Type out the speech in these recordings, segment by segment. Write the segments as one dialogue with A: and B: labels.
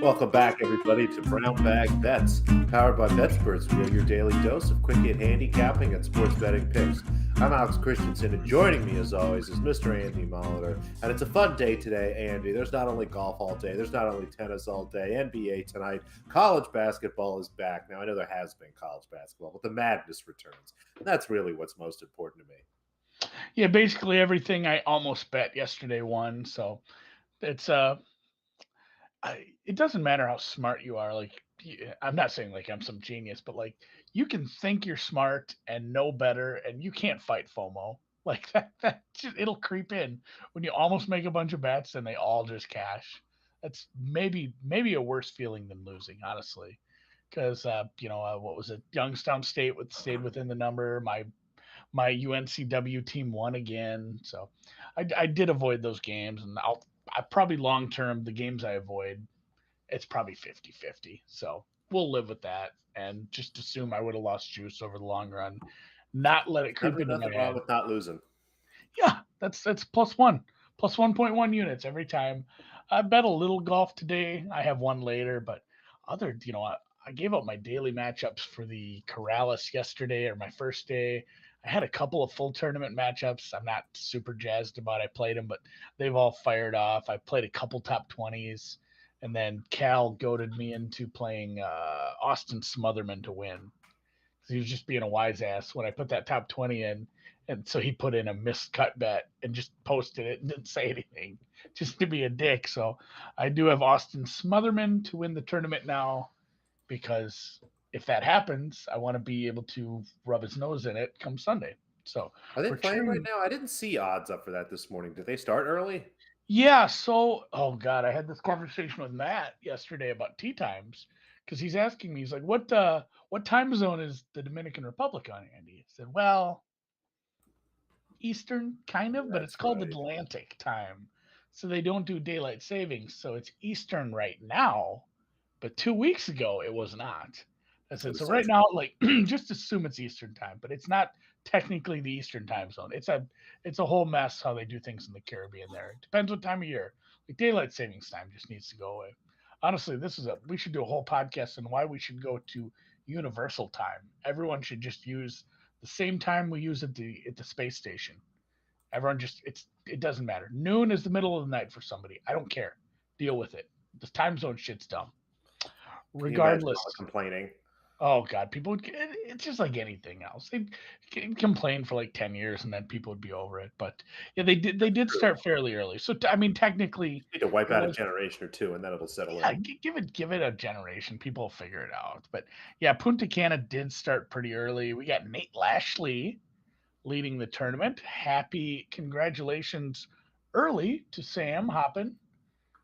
A: Welcome back, everybody, to Brown Bag Bets, powered by BetSperts. We are your daily dose of quick hit handicapping and sports betting picks. I'm Alex Christensen, and joining me, as always, is Mr. Andy Molitor. And it's a fun day today, Andy. There's not only golf all day, there's not only tennis all day, NBA tonight. College basketball is back. Now, I know there has been college basketball, but the madness returns. And that's really what's most important to me.
B: Yeah, basically everything I almost bet yesterday won. So it's it doesn't matter how smart you are. Like I'm not saying like I'm some genius, but like you can think you're smart and know better, and you can't fight FOMO. Like it'll creep in when you almost make a bunch of bets and they all just cash. That's maybe a worse feeling than losing, honestly. Because what was it? Youngstown State stayed within the number. My UNCW team won again. So I did avoid those games, and I probably long term, the games I avoid, it's probably 50-50. So we'll live with that and just assume I would have lost juice over the long run, not let it creep
A: Never
B: into my
A: nothing wrong
B: head.
A: with not losing.
B: Yeah, that's plus 1.1 units every time. I bet a little golf today. I have one later, but I gave up my daily matchups for the Corrales yesterday or my first day. I had a couple of full tournament matchups. I'm not super jazzed about. I played them, but they've all fired off. I played a couple top 20s, and then Cal goaded me into playing Austin Smotherman to win. He was just being a wise ass when I put that top 20 in. And so he put in a missed cut bet and just posted it and didn't say anything just to be a dick. So I do have Austin Smotherman to win the tournament now because if that happens, I want to be able to rub his nose in it come Sunday. So
A: Are they
B: we're
A: playing right
B: cheering.
A: now? I didn't see odds up for that this morning. Did they start early?
B: Yeah. So, oh God, I had this conversation with Matt yesterday about tea times because he's asking me, he's like, what time zone is the Dominican Republic on, Andy? I said, well, Eastern, kind of, but it's
A: That's
B: called
A: right.
B: Atlantic time. So they don't do daylight savings. So it's Eastern right now, but 2 weeks ago it was not. I
A: It
B: said, so
A: was
B: right
A: Central.
B: now, like just assume it's Eastern time, but it's not technically the Eastern time zone. It's a whole mess how they do things in the Caribbean there. It depends what time of year. Like daylight savings time just needs to go away. Honestly, we should do a whole podcast on why we should go to universal time. Everyone should just use the same time we use at the space station. Everyone just it doesn't matter. Noon is the middle of the night for somebody. I don't care. Deal with it. The time zone shit's dumb.
A: Can you imagine all
B: Regardless,
A: the complaining?
B: oh god, people would. It's just like anything else. They complain for like 10 years and then people would be over it. But yeah, they did
A: True.
B: start fairly early. So I mean, technically,
A: Need to wipe
B: it
A: out a
B: was.
A: generation or two, and then it'll settle
B: Yeah,
A: in.
B: give it a generation. People will figure it out. But yeah, Punta Cana did start pretty early. We got Nate Lashley leading the tournament. Happy congratulations early to Sam Hoppin.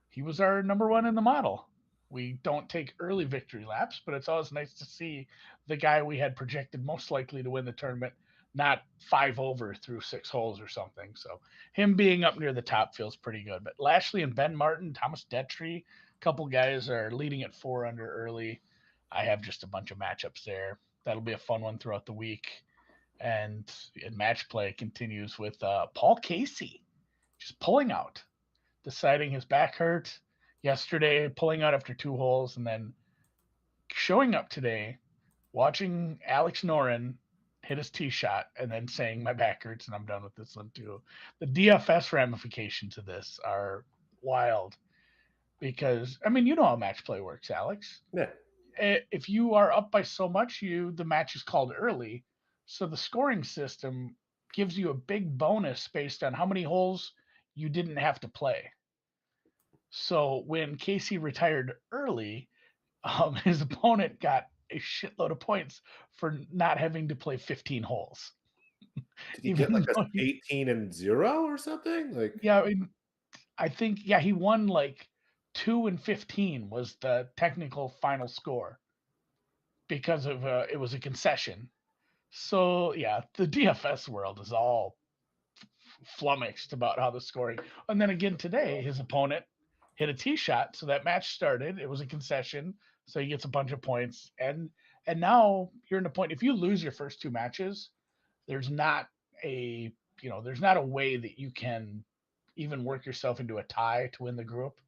B: He was our number one in the model. We don't take early victory laps, but it's always nice to see the guy we had projected most likely to win the tournament not 5 over through 6 holes or something. So him being up near the top feels pretty good. But Lashley and Ben Martin, Thomas Detry, a couple guys are leading at 4 under early. I have just a bunch of matchups there. That'll be a fun one throughout the week. And match play continues with Paul Casey just pulling out, deciding his back hurt yesterday, pulling out after 2 holes, and then showing up today, watching Alex Noren hit his tee shot, and then saying my back hurts and I'm done with this one too. The DFS ramifications of this are wild because I mean you know how match play works, Alex.
A: Yeah.
B: If you are up by so much, the match is called early. So the scoring system gives you a big bonus based on how many holes you didn't have to play. So when Casey retired early, his opponent got a shitload of points for not having to play 15 holes.
A: Did he get like
B: Even
A: a
B: though
A: 18-0 or something? Like,
B: yeah, I think yeah he won like 2 and 15 was the technical final score because of it was a concession. So yeah, the DFS world is all flummoxed about how the scoring. And then again today, his opponent hit a tee shot, so that match started. It was a concession, so he gets a bunch of points. And now you're in a point. If you lose your first two matches, there's not a there's not a way that you can even work yourself into a tie to win the group.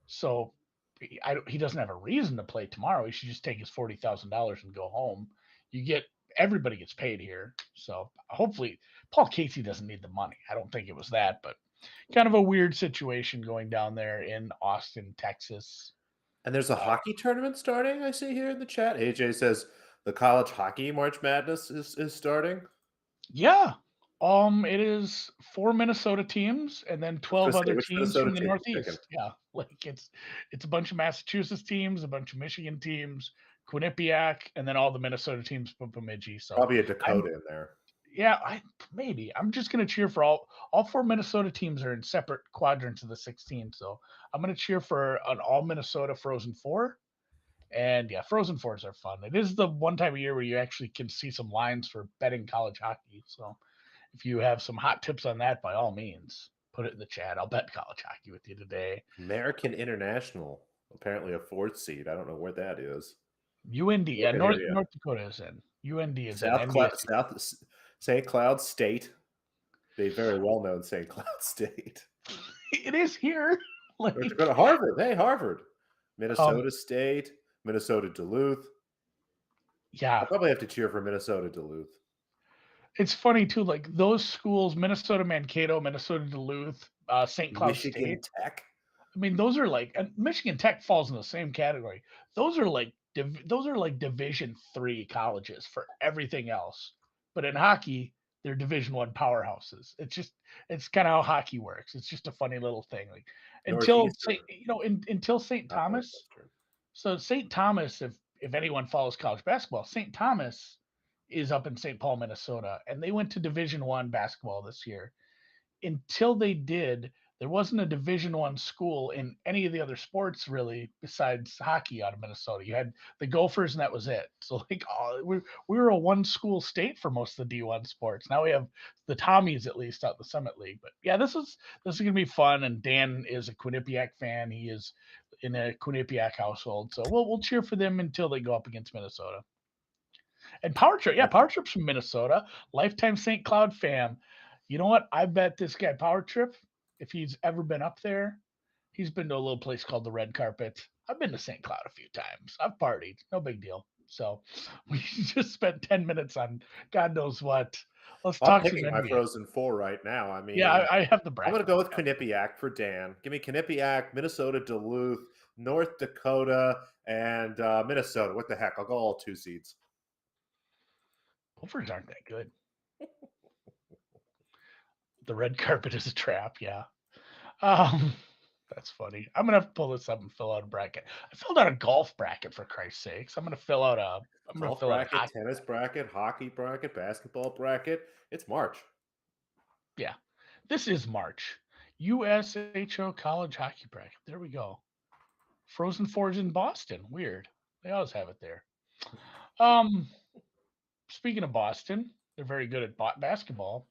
B: So he doesn't have a reason to play tomorrow. He should just take his $40,000 and go home. You get everybody gets paid here, so hopefully Paul Casey doesn't need the money. I don't think it was that, but kind of a weird situation going down there in Austin, Texas.
A: And there's a
B: Uh,
A: hockey tournament starting, I see here in the chat. AJ says the college hockey March Madness is starting.
B: yeah, it is 4 Minnesota teams and then
A: I was gonna
B: 12
A: say,
B: other
A: which
B: teams
A: Minnesota
B: from the
A: team you picking?
B: Northeast. Yeah, like it's a bunch of Massachusetts teams, a bunch of Michigan teams, Quinnipiac, and then all the Minnesota teams from Bemidji. So
A: Probably a
B: I'm
A: Dakota in there.
B: yeah, maybe I'm just gonna cheer for all 4 Minnesota teams are in separate quadrants of the 16. So I'm gonna cheer for an all Minnesota Frozen Four. And yeah, Frozen Fours are fun. It is the one time a year where you actually can see some lines for betting college hockey. So if you have some hot tips on that, by all means, put it in the chat. I'll bet college hockey with you today.
A: American International, apparently a fourth seed. I don't know where that is.
B: UND, yeah,
A: Looking here, yeah.
B: North Dakota is in. UND is in.
A: South
B: NDSU.
A: St. Cloud State, the very well known St. Cloud State.
B: It is here. Like,
A: North Dakota, Harvard. Hey, Harvard. Minnesota
B: um,
A: State, Minnesota Duluth.
B: yeah,
A: I probably have to cheer for Minnesota Duluth.
B: it's funny too. Like those schools, Minnesota Mankato, Minnesota Duluth, St. Cloud
A: Michigan
B: State.
A: Tech.
B: I mean, those are like, and Michigan Tech falls in the same category. Those are like those are like Division 3 colleges for everything else. But in hockey, they're Division 1 powerhouses. It's kind of how hockey works. It's just a funny little thing. Like until
A: Northeastern.
B: until St.
A: Not
B: Thomas.
A: Northwestern.
B: So St. Thomas, if anyone follows college basketball, St. Thomas is up in St. Paul, Minnesota, and they went to Division 1 basketball this year. Until they did, there wasn't a Division 1 school in any of the other sports really besides hockey out of Minnesota. You had the Gophers, and that was it. So like, we were a one school state for most of the D1 sports. Now we have the Tommies at least out the Summit League. But yeah, this is gonna be fun. And Dan is a Quinnipiac fan. He is in a Quinnipiac household, so we'll cheer for them until they go up against Minnesota. And Power Trip, yeah, Power Trip's from Minnesota. Lifetime St. Cloud fam. You know what? I bet this guy Power Trip, if he's ever been up there, he's been to a little place called the Red Carpet. I've been to St. Cloud a few times. I've partied, no big deal. So we just spent 10 minutes on God knows what. Let's
A: I'm
B: talk some
A: picking my
B: NBA.
A: Frozen Four right now. I mean,
B: Yeah, I have the
A: I'm
B: bracket.
A: going to go with Quinnipiac for Dan. Give me Quinnipiac, Minnesota Duluth, North Dakota, and Minnesota. What the heck? I'll go all two seeds.
B: Gophers aren't that good. The Red Carpet is a trap, yeah. That's funny. I'm gonna have to pull this up and fill out a bracket. I filled out a golf bracket for Christ's sakes. I'm gonna fill out a
A: Golf
B: hockey.
A: bracket, tennis bracket, hockey bracket, basketball bracket. It's March.
B: Yeah. This is March. USHO college hockey bracket. There we go. Frozen Forge in Boston. Weird. They always have it there. Speaking of Boston, they're very good at basketball.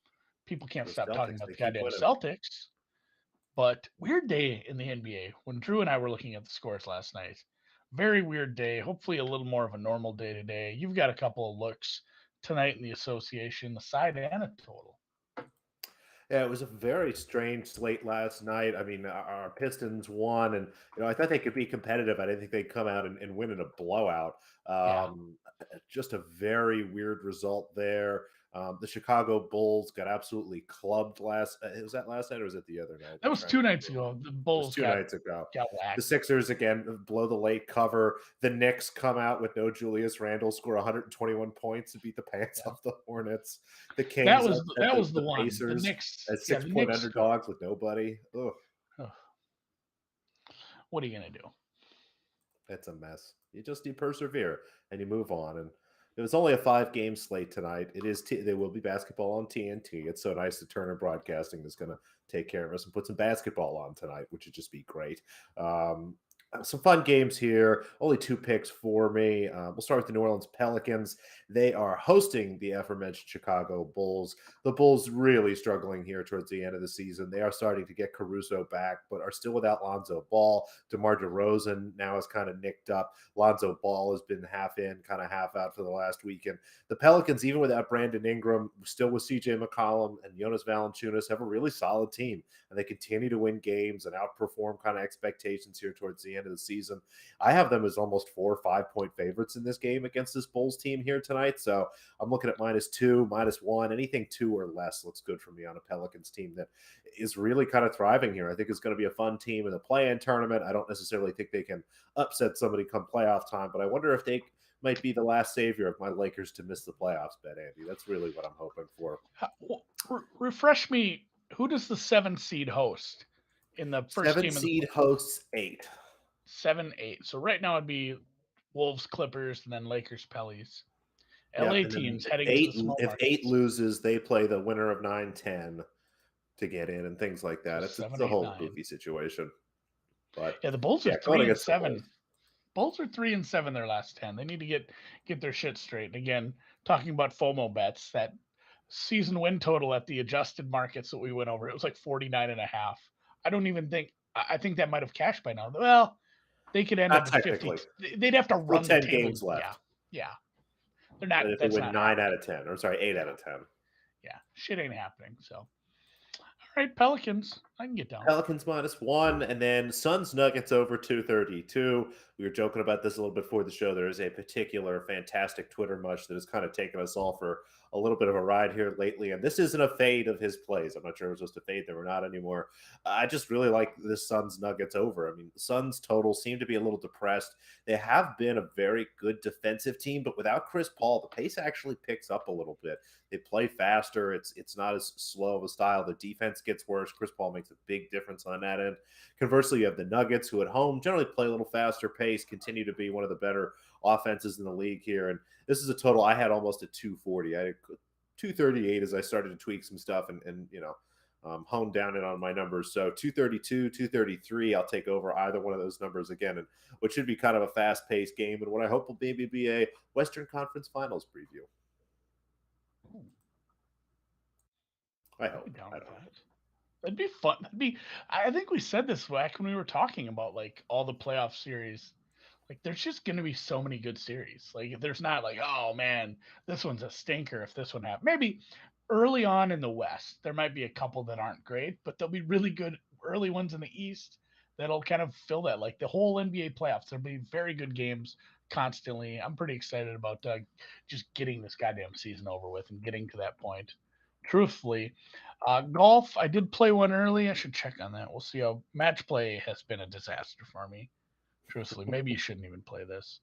B: People can't
A: The
B: stop talking
A: Celtics,
B: about
A: they
B: the
A: keep
B: goddamn
A: winning.
B: Celtics. But weird day in the NBA when Drew and I were looking at the scores last night. Very weird day. Hopefully a little more of a normal day today. You've got a couple of looks tonight in the association, the side and a total.
A: Yeah, it was a very strange slate last night. I mean, our Pistons won, and I thought they could be competitive. I didn't think they'd come out and win in a blowout.
B: Yeah.
A: Just a very weird result there. The Chicago Bulls got absolutely clubbed last. Was that last night or was it the other night?
B: That was 2 nights ago. The Bulls
A: two nights ago.
B: got
A: The
B: whacked.
A: Sixers again blow the late cover. The Knicks come out with no Julius Randle, score 121 points to beat the pants off the Hornets. The Kings.
B: That was the one.
A: Pacers
B: The Knicks
A: as 6-point underdogs with nobody. Ugh.
B: What are you gonna do?
A: It's a mess. You just need persevere and you move on. And it was only a 5-game slate tonight. It is. There will be basketball on TNT. It's so nice that Turner Broadcasting is going to take care of us and put some basketball on tonight, which would just be great. Some fun games here. Only 2 picks for me. We'll start with the New Orleans Pelicans. They are hosting the aforementioned Chicago Bulls. The Bulls really struggling here towards the end of the season. They are starting to get Caruso back, but are still without Lonzo Ball. DeMar DeRozan now is kind of nicked up. Lonzo Ball has been half in, kind of half out for the last weekend. The Pelicans, even without Brandon Ingram, still with CJ McCollum and Jonas Valanciunas, have a really solid team, and they continue to win games and outperform kind of expectations here towards the end. end of the season. I have them as almost 4 or 5 point favorites in this game against this Bulls team here tonight. So I'm looking at -2, -1, anything 2 or less looks good for me on a Pelicans team that is really kind of thriving here. I think it's going to be a fun team in the play-in tournament. I don't necessarily think they can upset somebody come playoff time, but I wonder if they might be the last savior of my Lakers to miss the playoffs bet, Andy. That's really what I'm hoping for.
B: Refresh me. Who does the 7 seed host in the first
A: Seven
B: game of the
A: seed hosts 8.
B: 7-8? So right now it'd be Wolves, Clippers, and then Lakers, Pellies.
A: Yeah,
B: LA
A: and then
B: teams heading to the small
A: if eight
B: markets.
A: loses, they play the winner of 9-10 to get in and things like
B: So
A: that. It's
B: seven,
A: a
B: eight,
A: whole
B: nine.
A: goofy situation. But
B: Yeah, the Bulls are
A: yeah, going
B: three and
A: against the Bulls.
B: seven. Bulls are 3-7 their last 10. They need to get their shit straight. And again, talking about FOMO bets, that season win total at the adjusted markets that we went over, it was like 49.5. I don't even think I think that might have cashed by now. Well, they could end
A: Not
B: up at 50.
A: technically.
B: They'd have to
A: Still
B: run the
A: 10
B: table.
A: games
B: Yeah.
A: left.
B: Yeah. They're not
A: And if they
B: that's
A: win
B: not
A: 9 out
B: happening.
A: of 10, or sorry, 8 out of 10.
B: Yeah. Shit ain't happening. So all right, Pelicans. I can get down.
A: Pelicans -1, and then Suns Nuggets over 232. We were joking about this a little bit before the show. There is a particular fantastic Twitter mush that has kind of taken us all for a little bit of a ride here lately. And this isn't a fade of his plays. I'm not sure if we're supposed to fade them or not anymore. I just really like this Suns Nuggets over. I mean, the Suns total seem to be a little depressed. They have been a very good defensive team, but without Chris Paul, the pace actually picks up a little bit. They play faster. It's not as slow of a style. The defense gets worse. Chris Paul makes a big difference on that end. Conversely, you have the Nuggets, who at home generally play a little faster pace, continue to be one of the better offenses in the league here. And this is a total I had almost at 240. I had 238 as I started to tweak some stuff and hone down in on my numbers. So 232, 233, I'll take over either one of those numbers again, and what should be kind of a fast-paced game, and what I hope will maybe be a Western Conference Finals preview. I
B: I'd be
A: hope.
B: down
A: I
B: with
A: don't know.
B: that. That'd be fun. I think we said this back when we were talking about like all the playoff series. Like there's just gonna be so many good series. Like if there's not like, oh man, this one's a stinker if this one happens. Maybe early on in the West, there might be a couple that aren't great, but there'll be really good early ones in the East that'll kind of fill that. Like the whole NBA playoffs, there'll be very good games constantly. I'm pretty excited about just getting this goddamn season over with and getting to that point. Truthfully, golf, I did play one early. I should check on that. We'll see how match play has been a disaster for me. Truthfully, maybe you shouldn't even play this.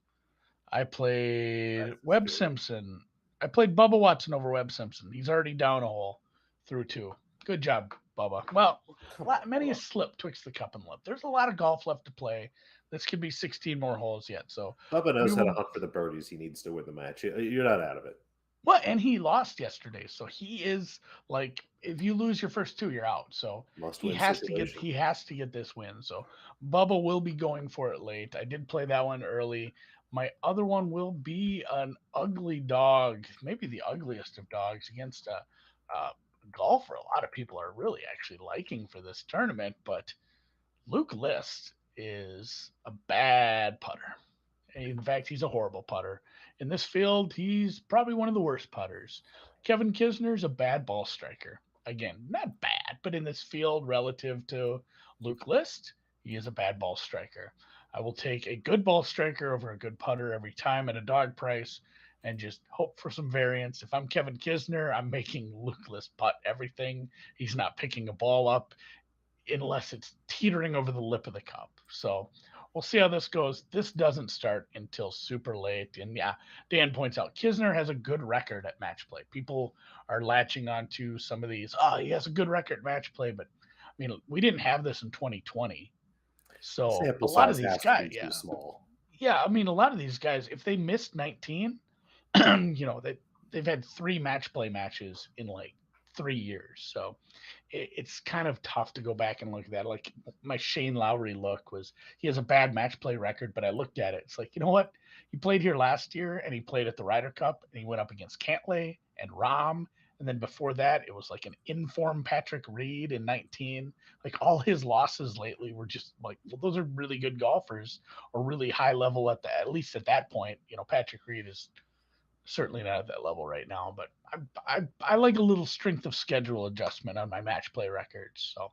B: I played
A: That's
B: Webb
A: scary.
B: Simpson. I played Bubba Watson over Webb Simpson. He's already down a hole through 2. Good job, Bubba. Well,
A: Come on,
B: many a
A: Bubba.
B: slip twixt the cup and lip. There's a lot of golf left to play. This could be 16 more holes yet. So
A: Bubba
B: we
A: knows how to
B: will.
A: hunt for the birdies he needs to win the match. You're not out of it.
B: Well, and he lost yesterday, so he is like, if you lose your first 2, you're out. So
A: Must-win situation.
B: he has to get this win. So Bubba will be going for it late. I did play that one early. My other one will be an ugly dog, maybe the ugliest of dogs against a golfer. A lot of people are really actually liking for this tournament, but Luke List is a bad putter. In fact, he's a horrible putter. In this field, he's probably one of the worst putters. Kevin Kisner's a bad ball striker. Again, not bad, but in this field, relative to Luke List, he is a bad ball striker. I will take a good ball striker over a good putter every time at a dog price and just hope for some variance. If I'm Kevin Kisner, I'm making Luke List putt everything. He's not picking a ball up unless it's teetering over the lip of the cup. So we'll see how this goes. This doesn't start until super late. And yeah, Dan points out Kisner has a good record at match play. People are latching onto some of these. Oh, he has a good record at match play, but I mean, we didn't have this in 2020. So a
A: Sample
B: lot of
A: size
B: these
A: has to
B: guys,
A: be too small.
B: I mean, a lot of these guys, if they missed 19, they've had 3 match play matches in like 3 years. So it's kind of tough to go back and look at that. Like my Shane Lowry look was, he has a bad match play record, but I looked at it. It's like, you know what? He played here last year and he played at the Ryder Cup and he went up against Cantlay and Rahm. And then before that, it was like an informed Patrick Reed in 19. Like all his losses lately were just like, well, those are really good golfers or really high level at least at that point. Patrick Reed is certainly not at that level right now, but I like a little strength of schedule adjustment on my match play records. So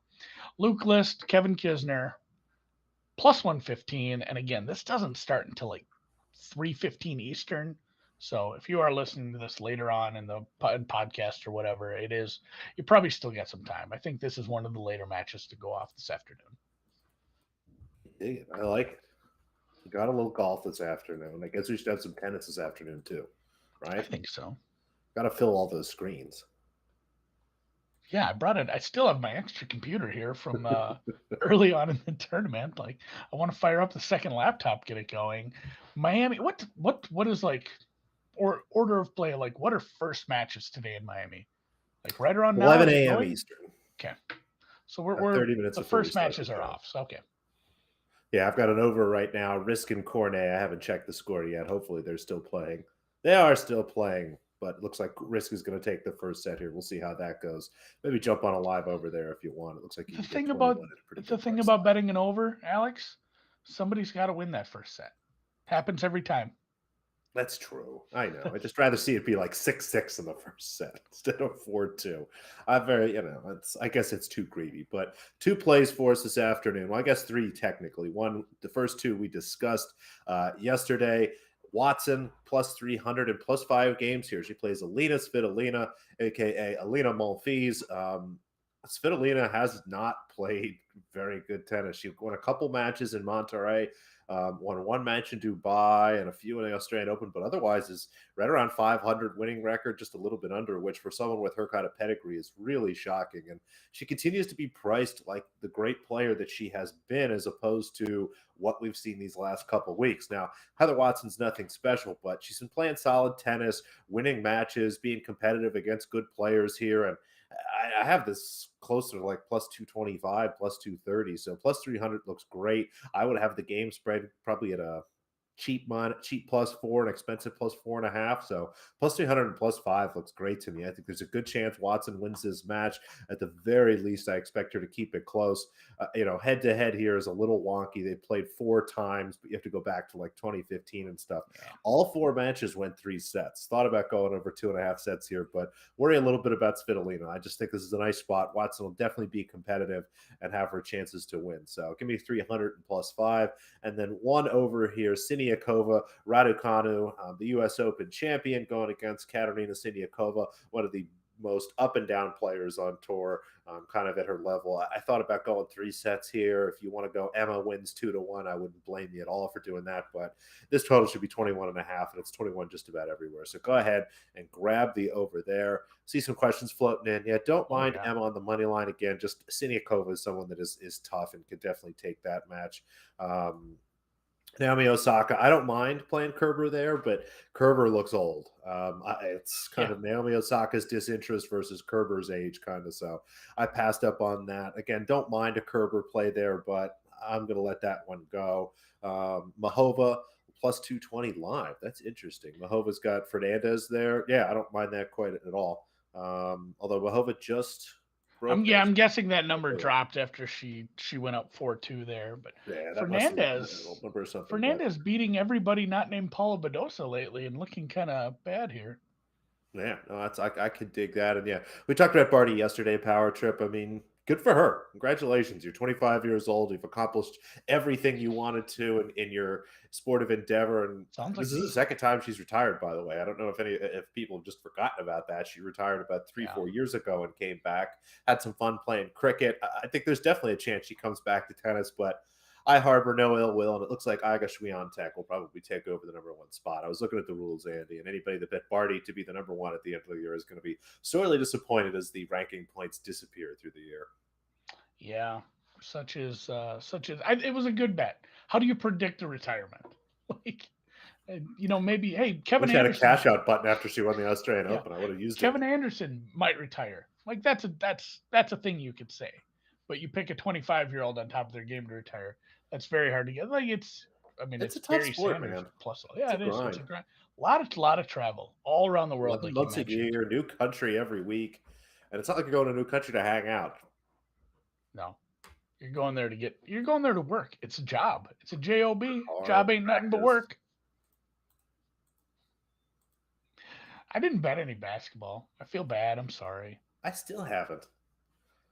B: Luke List, Kevin Kisner, plus 115. And again, this doesn't start until like 3:15 Eastern. So if you are listening to this later on in the podcast or whatever it is, you probably still get some time. I think this is one of the later matches to go off this afternoon.
A: Dig it. I like it. We got a little golf this afternoon. I guess we should have some tennis this afternoon too,
B: I
A: right?
B: think so.
A: Got to fill all those screens.
B: Yeah, I brought it. I still have my extra computer here from early on in the tournament. Like, I want to fire up the second laptop, get it going. Miami, what is like or order of play? Like, what are first matches today in Miami? Like right around now? Are
A: 11
B: they
A: a.m.
B: going?
A: Eastern.
B: Okay, so we're
A: 30 minutes
B: the
A: before we
B: first
A: start the
B: matches are
A: show.
B: off. So okay,
A: Yeah, I've got an over right now. Risk and Cornet. I haven't checked the score yet. Hopefully, they're still playing. They are still playing, but it looks like Risk is going to take the first set here. We'll see how that goes. Maybe jump on a live over there if you want. It looks like you
B: the
A: can get
B: thing
A: 21
B: about
A: at a pretty
B: the
A: good
B: thing
A: price
B: about
A: line.
B: betting an over, Alex, somebody's got to win that first set. Happens every time.
A: That's true. I know. I'd just rather see it be like 6-6 in the first set instead of 4-2. I'm very, I guess it's too greedy. But two plays for us this afternoon. Well, I guess three technically. One, the first two we discussed yesterday. Watson plus 300 and plus 5 games here. She plays Alina Svitolina, aka Alina Monfils. Svitolina has not played very good tennis. She won a couple matches in Monterrey, won one match in Dubai and a few in the Australian Open, but otherwise is right around 500 winning record, just a little bit under, which for someone with her kind of pedigree is really shocking. And she continues to be priced like the great player that she has been, as opposed to what we've seen these last couple of weeks. Now, Heather Watson's nothing special, but she's been playing solid tennis, winning matches, being competitive against good players here. And I have this closer to like plus 225, plus 230. So plus 300 looks great. I would have the game spread probably at a cheap plus four and expensive plus 4.5. So plus 300 and plus five looks great to me. I think there's a good chance Watson wins this match. At the very least, I expect her to keep it close. Head to head here is a little wonky. They played 4 times, but you have to go back to like 2015 and stuff.
B: Yeah.
A: All 4 matches went 3 sets. Thought about going over 2.5 sets here, but worry a little bit about Svitolina. I just think this is a nice spot. Watson will definitely be competitive and have her chances to win. So give me 300 and plus five. And then one over here, Siniakova Raducanu, the U.S. Open champion, going against Katerina Siniakova, one of the most up and down players on tour, kind of at her level. I thought about going 3 sets here. If you want to go Emma wins 2-1, I wouldn't blame you at all for doing that. But this total should be 21.5, and it's 21 just about everywhere. So go ahead and grab the over there. See some questions floating in. Yeah, don't mind Emma on the money line again. Just Siniakova is someone that is tough and could definitely take that match. Naomi Osaka, I don't mind playing Kerber there, but Kerber looks old. It's kind of Naomi Osaka's disinterest versus Kerber's age, kind of. So I passed up on that. Again, don't mind a Kerber play there, but I'm going to let that one go. Mahova plus 220 live. That's interesting. Mahova's got Fernandez there. Yeah, I don't mind that quite at all. Although Mahova just
B: I'm guessing that number dropped after she went up 4-2 there. But
A: yeah, that must have been a number or something.
B: Fernandez beating everybody not named Paula Badosa lately and looking kind of bad here.
A: Yeah, no, I could dig that. And yeah, we talked about Barty yesterday, Power Trip. I mean, good for her. Congratulations. You're 25 years old. You've accomplished everything you wanted to in your sportive endeavor. And this is the second time she's retired, by the way. I don't know if people have just forgotten about that. She retired about 3-4 years ago and came back, had some fun playing cricket. I think there's definitely a chance she comes back to tennis, but I harbor no ill will, and it looks like Iga Swiatek will probably take over the number 1 spot. I was looking at the rules, Andy, and anybody that bet Barty to be the number 1 at the end of the year is going to be sorely disappointed as the ranking points disappear through the year.
B: Yeah, such as it was a good bet. How do you predict a retirement? Like, maybe Kevin
A: Wish
B: Anderson
A: had a cash out button after she won the Australian Open. I would have used
B: Kevin Anderson might retire. Like that's a thing you could say. But you pick a 25-year-old on top of their game to retire. That's very hard to get. Like it's
A: a tough
B: Barry
A: sport,
B: Sanders
A: man.
B: plus. Yeah, it is. It's a grind. A lot of travel all around the world.
A: 11
B: Like
A: months a year, new country every week, and it's not like you're going to a new country to hang out.
B: No, you're going there to work. It's a job. It's a job. Job ain't nothing but work. I didn't bet any basketball. I feel bad. I'm sorry.
A: I still haven't.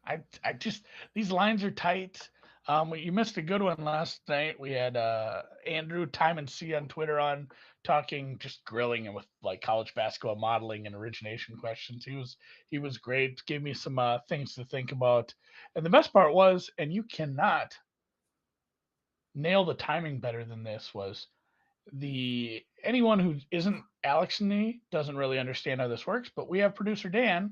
B: I just these lines are tight. You missed a good one last night. We had Andrew Time and C on Twitter on talking, just grilling him with like college basketball modeling and origination questions. He was great. Gave me some things to think about. And the best part was, and you cannot nail the timing better than this, was the anyone who isn't Alex and me doesn't really understand how this works, but we have producer Dan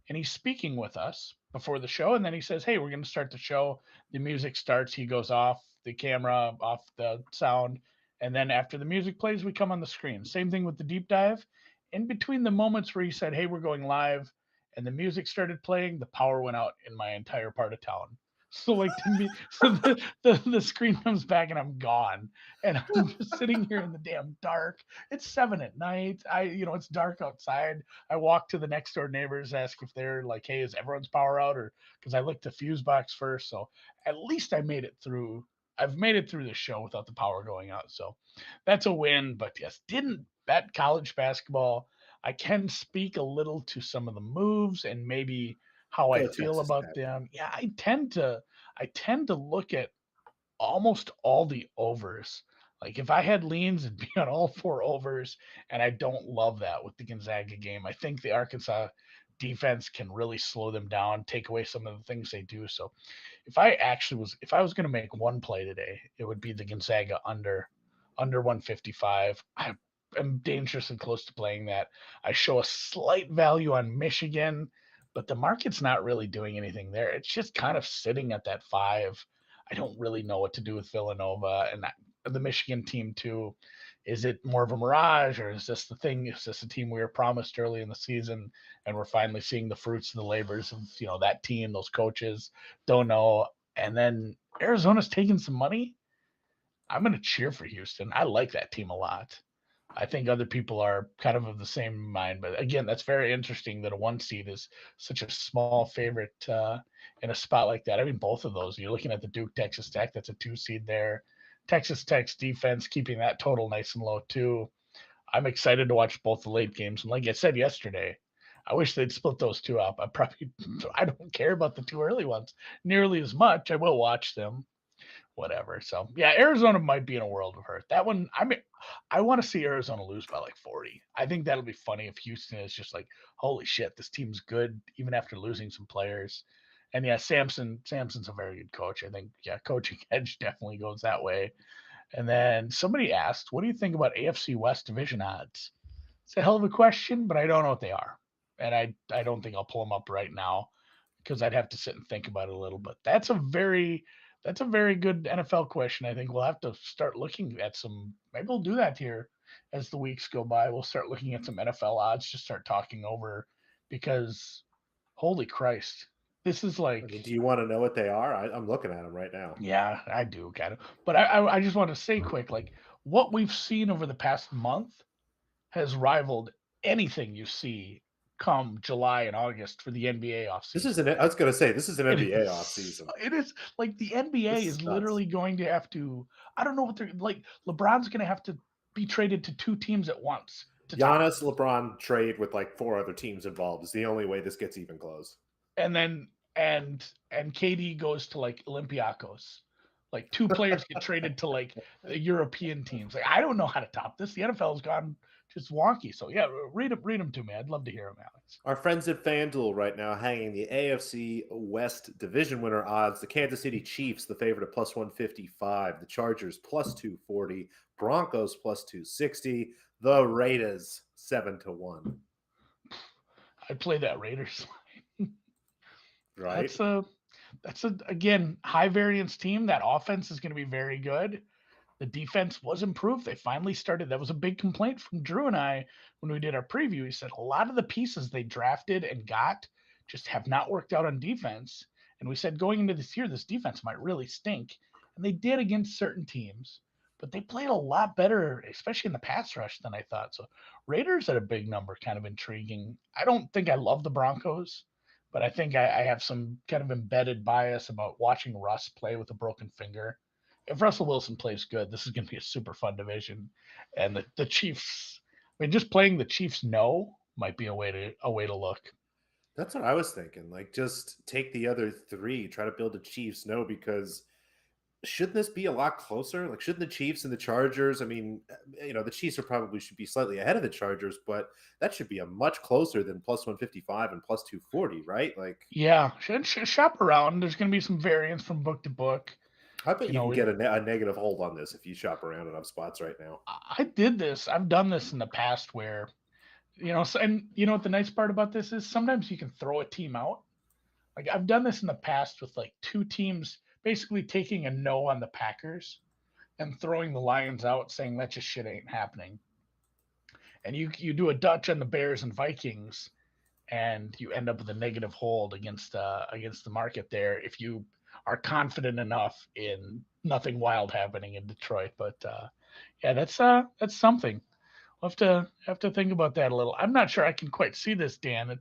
B: and he's speaking with us before the show, and then he says, "Hey, we're going to start the show." The music starts. He goes off the camera, off the sound, and then after the music plays, we come on the screen. Same thing with the deep dive. In between the moments where he said, "Hey, we're going live," and the music started playing, the power went out in my entire part of town. So like to me, so the screen comes back and I'm gone, and I'm just sitting here in the damn dark. It's 7 at night. It's dark outside. I walk to the next door neighbors, ask if they're like, "Hey, is everyone's power out?" Or because I looked the fuse box first. So at least I made it through. I've made it through the show without the power going out. So that's a win. But yes, didn't bet college basketball. I can speak a little to some of the moves and maybe how I
A: Go
B: feel
A: Texas
B: about
A: Tech.
B: them. Yeah, I tend to look at almost all the overs. Like if I had leans, it'd be on all four overs, and I don't love that with the Gonzaga game. I think the Arkansas defense can really slow them down, take away some of the things they do. So if I was going to make one play today, it would be the Gonzaga under 155. I am dangerously close to playing that. I show a slight value on Michigan, but the market's not really doing anything there. It's just kind of sitting at that 5. I don't really know what to do with Villanova and the Michigan team too. Is it more of a mirage, or is this the thing? Is this a team we were promised early in the season, and we're finally seeing the fruits of the labors of that team, those coaches? Don't know. And then Arizona's taking some money. I'm going to cheer for Houston. I like that team a lot. I think other people are kind of the same mind, but again, that's very interesting that a 1 seed is such a small favorite in a spot like that. I mean, both of those. You're looking at the Duke Texas Tech. That's a 2 seed there. Texas Tech's defense keeping that total nice and low too. I'm excited to watch both the late games, and like I said yesterday, I wish they'd split those two up. I don't care about the two early ones nearly as much. I will watch them, whatever. So yeah, Arizona might be in a world of hurt. That one, I mean, I want to see Arizona lose by like 40. I think that'll be funny if Houston is just like, holy shit, this team's good even after losing some players. And yeah, Sampson's a very good coach. I think yeah, coaching edge definitely goes that way. And then somebody asked, what do you think about AFC West division odds? It's a hell of a question, but I don't know what they are, and I don't think I'll pull them up right now because I'd have to sit and think about it a little. But that's a very good NFL question. I think we'll have to start looking at some. Maybe we'll do that here as the weeks go by. We'll start looking at some NFL odds to start talking over because holy Christ, this is
A: I
B: like
A: mean, do you want to know what they are? I'm looking at them right now.
B: yeah, I do kind of. But I just want to say quick, like what we've seen over the past month has rivaled anything you see come July and August for the NBA
A: This is
B: offseason.
A: an. I was going to say this is an
B: It
A: NBA
B: is.
A: offseason.
B: It is like the NBA
A: This is
B: is
A: nuts.
B: literally going to have to. I don't know what they're like. LeBron's going to have to be traded to two teams at once to top him,
A: Giannis LeBron trade with like four other teams involved is the only way this gets even close.
B: and then and KD goes to like Olympiacos. Like two players get traded to like the European teams. Like I don't know how to top this. The NFL's gone just wonky. So yeah, read them to me. I'd love to hear them, Alex.
A: Our friends at FanDuel right now hanging the AFC West division winner odds. The Kansas City Chiefs, the favorite at plus 155. The Chargers plus 240. Broncos plus 260. The Raiders 7-1.
B: I'd play that Raiders.
A: Right?
B: That's a again high variance team. That offense is going to be very good. The defense was improved. They finally started. That was a big complaint from Drew and I when we did our preview. He said a lot of the pieces they drafted and got just have not worked out on defense. And we said going into this year, this defense might really stink. And they did against certain teams, but they played a lot better, especially in the pass rush, than I thought. So Raiders at a big number, kind of intriguing. I don't think I love the Broncos, but I think I have some kind of embedded bias about watching Russ play with a broken finger. If Russell Wilson plays good, this is going to be a super fun division. And the Chiefs, I mean, just playing the Chiefs no might be a way to look.
A: That's what I was thinking. Like, just take the other three, try to build the Chiefs. No, because shouldn't this be a lot closer? Like, shouldn't the Chiefs and the Chargers? I mean, the Chiefs are probably should be slightly ahead of the Chargers, but that should be a much closer than plus 155 and plus 240, right? Like,
B: Yeah, should shop around. There's going to be some variance from book to book.
A: I bet
B: You
A: you
B: know,
A: can get a negative hold on this if you shop around enough spots right now.
B: I did this. I've done this in the past where, and you know what the nice part about this is? Sometimes you can throw a team out. Like I've done this in the past with like two teams basically taking a no on the Packers and throwing the Lions out, saying that just shit ain't happening. And you do a Dutch on the Bears and Vikings, and you end up with a negative hold against the market there if you are confident enough in nothing wild happening in Detroit. But yeah, that's something. I'll have to think about that a little. I'm not sure I can quite see this, Dan.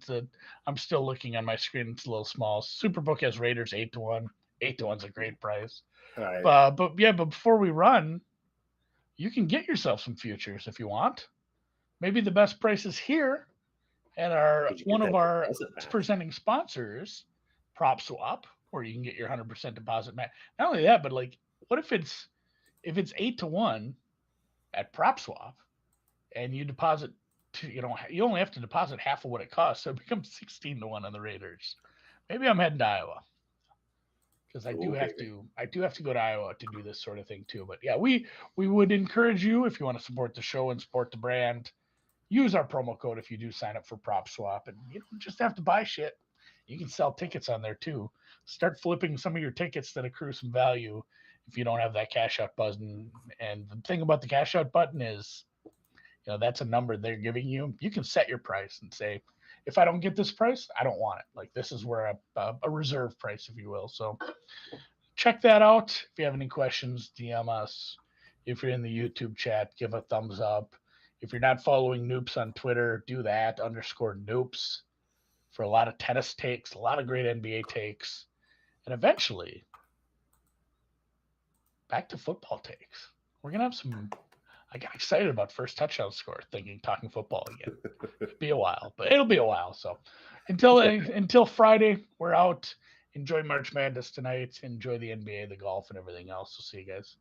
B: I'm still looking on my screen. It's a little small. Superbook has Raiders 8-1. 8-1's a great price.
A: All right.
B: But yeah, but before we run, you can get yourself some futures if you want. Maybe the best price is here at our
A: Did you get
B: one of
A: that
B: our
A: deposit match?
B: presenting sponsors, Prop Swap, where you can get your 100% deposit match. Not only that, but like, what if it's 8-1 at Prop Swap, and you deposit you only have to deposit half of what it costs, so it becomes 16-1 on the Raiders. Maybe I'm heading to Iowa because
A: Oh, baby.
B: I do have to go to Iowa to do this sort of thing too. But yeah, we would encourage you, if you want to support the show and support the brand, use our promo code if you do sign up for Prop Swap, and you don't just have to buy shit. You can sell tickets on there too. Start flipping some of your tickets that accrue some value if you don't have that cash out button. And the thing about the cash out button is, that's a number they're giving you. You can set your price and say, if I don't get this price, I don't want it. Like, this is where a reserve price, if you will. So check that out. If you have any questions, DM us. If you're in the YouTube chat, give a thumbs up. If you're not following Noops on Twitter, do that _Noops for a lot of tennis takes, a lot of great NBA takes, and eventually back to football takes. We're gonna have some. I got excited about first touchdown score, talking football again. It'll be a while, but it'll be a while. So until Friday, we're out. Enjoy March Madness tonight. Enjoy the NBA, the golf, and everything else. We'll see you guys.